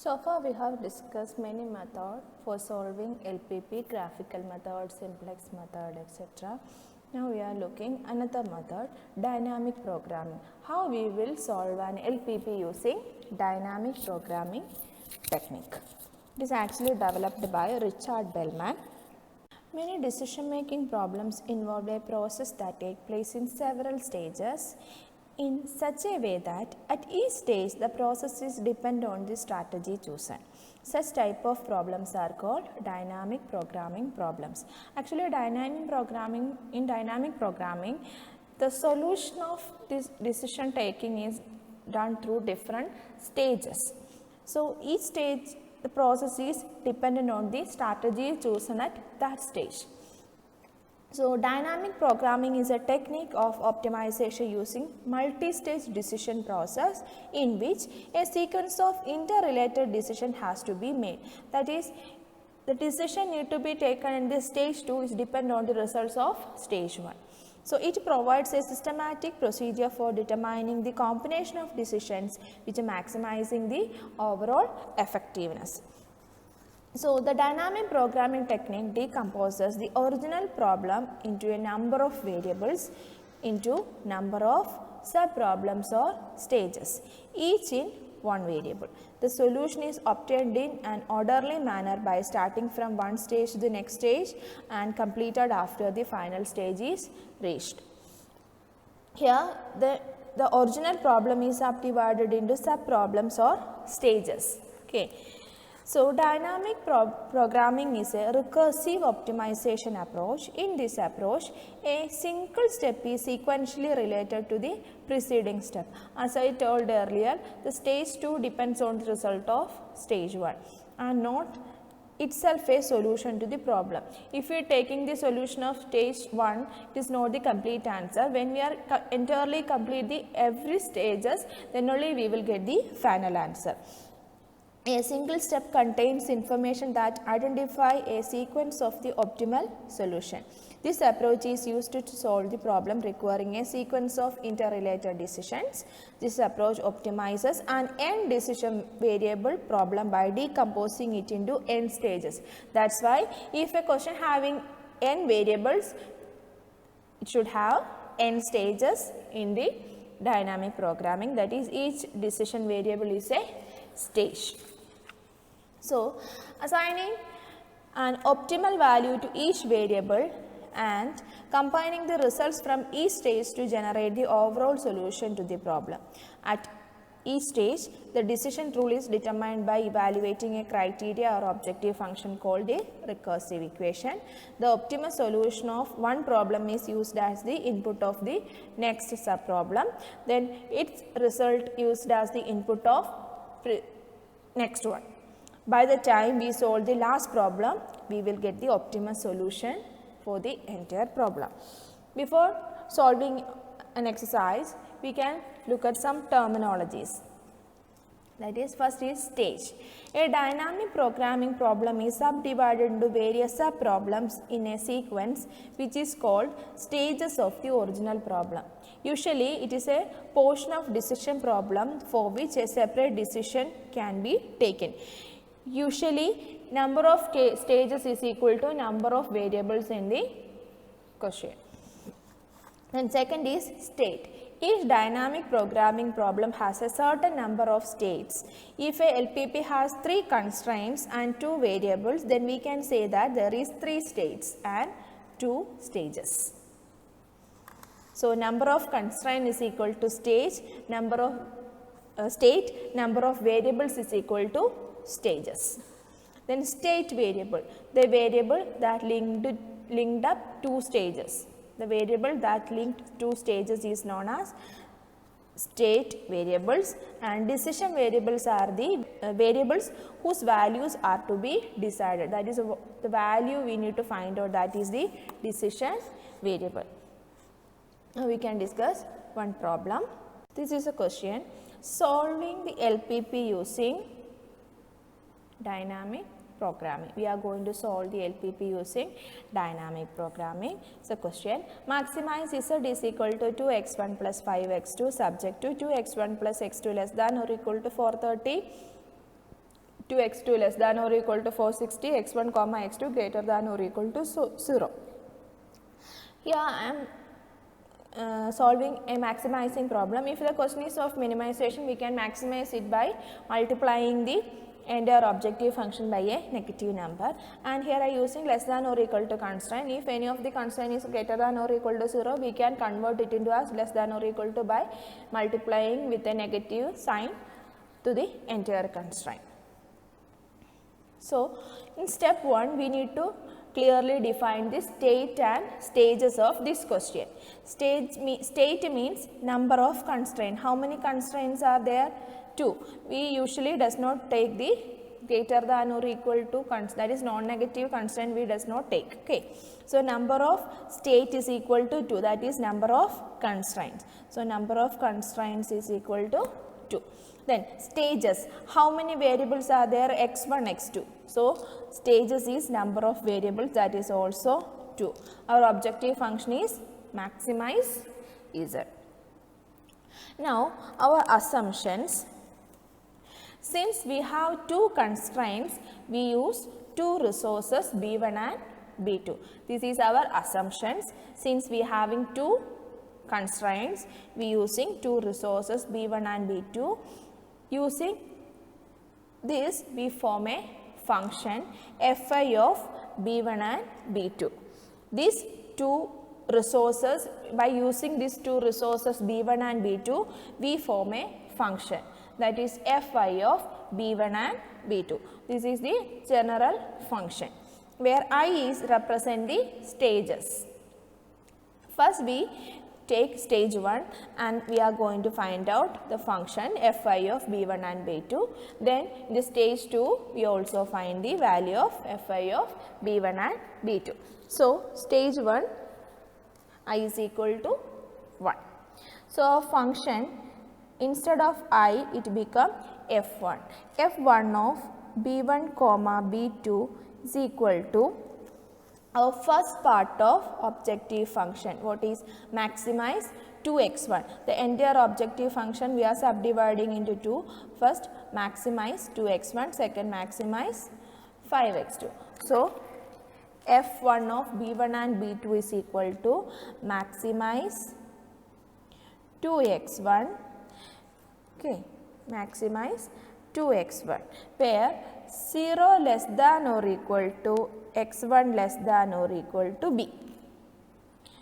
So far we have discussed many methods for solving LPP, graphical method, simplex method, etc. Now we are looking another method, dynamic programming. How we will solve an LPP using dynamic programming technique. It is actually developed by Richard Bellman. Many decision-making problems involve a process that takes place in several stages in such a way that at each stage the processes depend on the strategy chosen. Such type of problems are called dynamic programming problems. Actually, in dynamic programming, the solution of this decision taking is done through different stages. So, each stage the process is dependent on the strategy chosen at that stage. So, dynamic programming is a technique of optimization using multi-stage decision process in which a sequence of interrelated decision has to be made. That is, the decision need to be taken in the stage 2 is depend on the results of stage 1. So, it provides a systematic procedure for determining the combination of decisions which are maximizing the overall effectiveness. So, the dynamic programming technique decomposes the original problem into a number of variables into number of sub-problems or stages, each in one variable. The solution is obtained in an orderly manner by starting from one stage to the next stage and completed after the final stage is reached. Here, the original problem is subdivided into sub-problems or stages. Okay. So, dynamic programming is a recursive optimization approach. In this approach, a single step is sequentially related to the preceding step. As I told earlier, the stage 2 depends on the result of stage 1 and not itself a solution to the problem. If we are taking the solution of stage 1, it is not the complete answer. When we are entirely complete the every stages, then only we will get the final answer. A single step contains information that identify a sequence of the optimal solution. This approach is used to solve the problem requiring a sequence of interrelated decisions. This approach optimizes an n decision variable problem by decomposing it into n stages. That is why if a question having n variables, it should have n stages in the dynamic programming, that is each decision variable is a stage. So, assigning an optimal value to each variable and combining the results from each stage to generate the overall solution to the problem. At each stage, the decision rule is determined by evaluating a criteria or objective function called a recursive equation. The optimal solution of one problem is used as the input of the next subproblem. Then its result used as the input of next one. By the time we solve the last problem, we will get the optimal solution for the entire problem. Before solving an exercise, we can look at some terminologies. That is, first is stage. A dynamic programming problem is subdivided into various sub-problems in a sequence which is called stages of the original problem. Usually, it is a portion of decision problem for which a separate decision can be taken. Usually, number of stages is equal to number of variables in the question. Then second is state. Each dynamic programming problem has a certain number of states. If a LPP has 3 constraints and 2 variables, then we can say that there is 3 states and 2 stages. So, number of constraints is equal to stage, number of state, number of variables is equal to stages. Then state variable, the variable that linked up 2 stages. The variable that linked 2 stages is known as state variables, and decision variables are the variables whose values are to be decided. That is the value we need to find out, that is the decision variable. Now we can discuss one problem. This is a question, solving the LPP using dynamic programming. We are going to solve the LPP using dynamic programming. So, question, maximize Z is equal to 2x1 plus 5x2 subject to 2x1 plus x2 less than or equal to 430, 2x2 less than or equal to 460, x1 comma x2 greater than or equal to 0. Here I am solving a maximizing problem. If the question is of minimization, we can maximize it by multiplying the entire objective function by a negative number, and here I am using less than or equal to constraint. If any of the constraint is greater than or equal to 0, we can convert it into as less than or equal to by multiplying with a negative sign to the entire constraint. So, in step 1, we need to clearly define the state and stages of this question. State means number of constraints. How many constraints are there? 2. We usually does not take the greater than or equal to that is non-negative constraint we does not take. Okay. So, number of state is equal to 2, that is number of constraints. So, number of constraints is equal to 2. Then stages, how many variables are there? x1, x2. So, stages is number of variables, that is also 2. Our objective function is maximize z. Now, our assumptions. Since we have 2 constraints, we use 2 resources b1 and b2. This is our assumptions. Since we having 2 constraints, we using 2 resources b1 and b2. Using this, we form a function fi of b1 and b2. These 2 resources, by using these 2 resources b1 and b2, we form a function, that is fi of b1 and b2. This is the general function, where I is represent the stages. First we take stage 1 and we are going to find out the function fi of b1 and b2. Then in the stage 2 we also find the value of fi of b1 and b2. So, stage 1 I is equal to 1. So, our function instead of I it become f1. f1 of b1 comma b2 is equal to our first part of objective function. What is maximize 2x1. The entire objective function we are subdividing into 2. First maximize 2x1, second maximize 5x2. So, f1 of b1 and b2 is equal to maximize 2x1, okay, maximize 2x1, where 0 less than or equal to x1 less than or equal to b,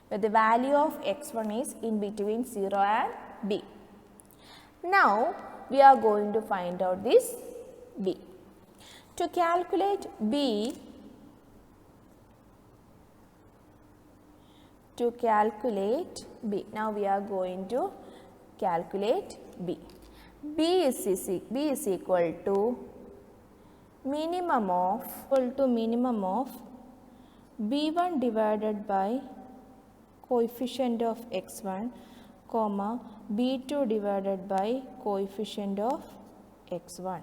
where the value of x1 is in between 0 and b. Now, we are going to find out this b. To calculate b, now we are going to calculate b. b is equal to minimum of b1 divided by coefficient of x1 comma b2 divided by coefficient of x1.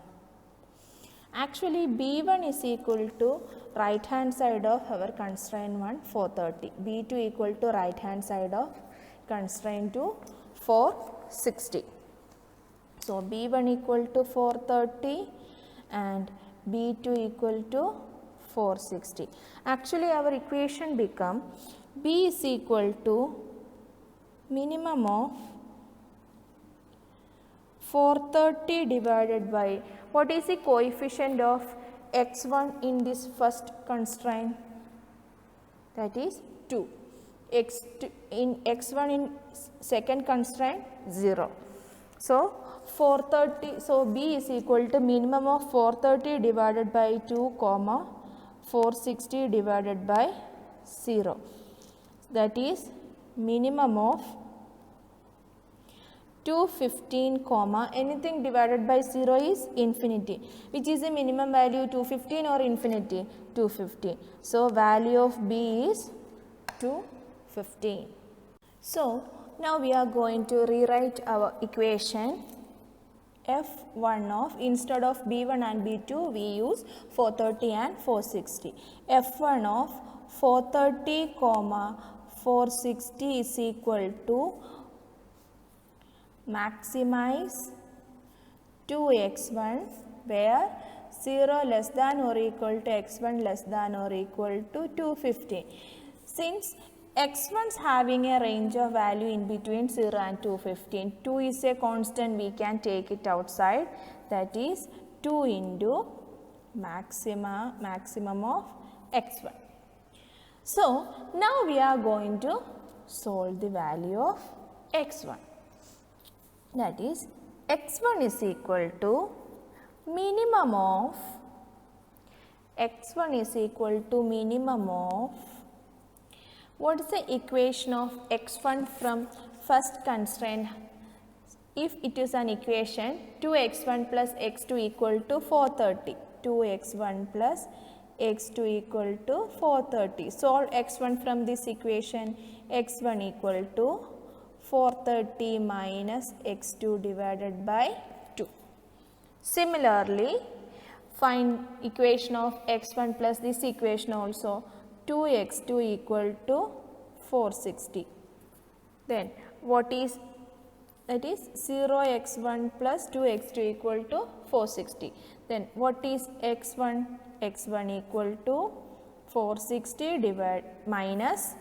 Actually, b1 is equal to right hand side of our constraint 1 430, b2 equal to right hand side of constraint 2 460. So, b1 equal to 430 and b2 equal to 460. Actually, our equation become b is equal to minimum of 430 divided by, what is the coefficient of x1 in this first constraint? That is 2. In x1 in second constraint 0. So, 430, so b is equal to minimum of 430 divided by 2 comma 460 divided by 0. That is minimum of 215 comma anything divided by 0 is infinity. Which is the minimum value, 215 or infinity? 215. So, value of b is 215. So, now we are going to rewrite our equation. f1 of, instead of b1 and b2 we use 430 and 460. f1 of 430 comma 460 is equal to maximize 2x1, where 0 less than or equal to x1 less than or equal to 215. Since x1 is having a range of value in between 0 and 215, 2 is a constant, we can take it outside, that is 2 into maximum of x1. So, now we are going to solve the value of x1, that is x1 is equal to minimum of what is the equation of x1 from first constraint? If it is an equation, 2x1 plus x2 equal to 430. 2x1 plus x2 equal to 430. Solve x1 from this equation. X1 equal to 430 minus x2 divided by 2. Similarly, find equation of x1 plus this equation also. 2x2 equal to 460. Then what is that is 0x1 plus 2x2 equal to 460. Then what is x1? x1 equal to 460 minus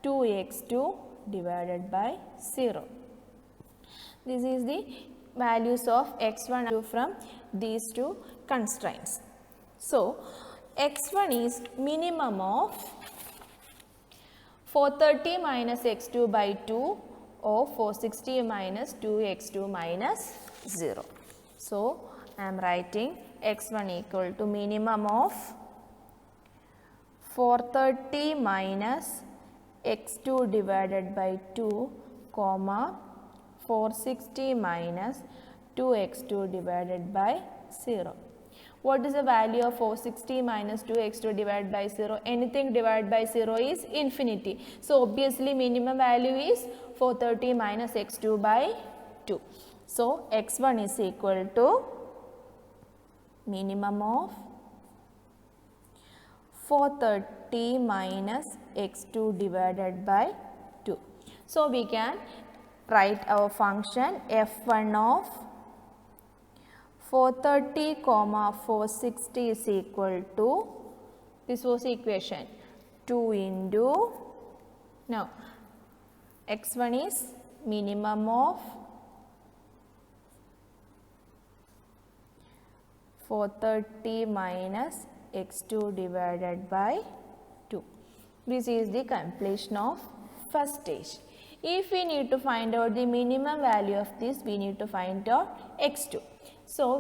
2x2 divided by 0. This is the values of x1 and x2 from these two constraints. So, x1 is minimum of 430 minus x2 by 2 or 460 minus 2x2 minus 0. So, I am writing x1 equal to minimum of 430 minus x2 divided by 2 comma 460 minus 2x2 divided by 0. What is the value of 460 minus 2x2 divided by 0? Anything divided by 0 is infinity. So, obviously minimum value is 430 minus x2 by 2. So, x1 is equal to minimum of 430 minus x2 divided by 2. So, we can write our function f1 of 430 comma 460 is equal to, this was equation, 2 into, now x1 is minimum of 430 minus x2 divided by 2. This is the completion of first stage. If we need to find out the minimum value of this, we need to find out x2. So,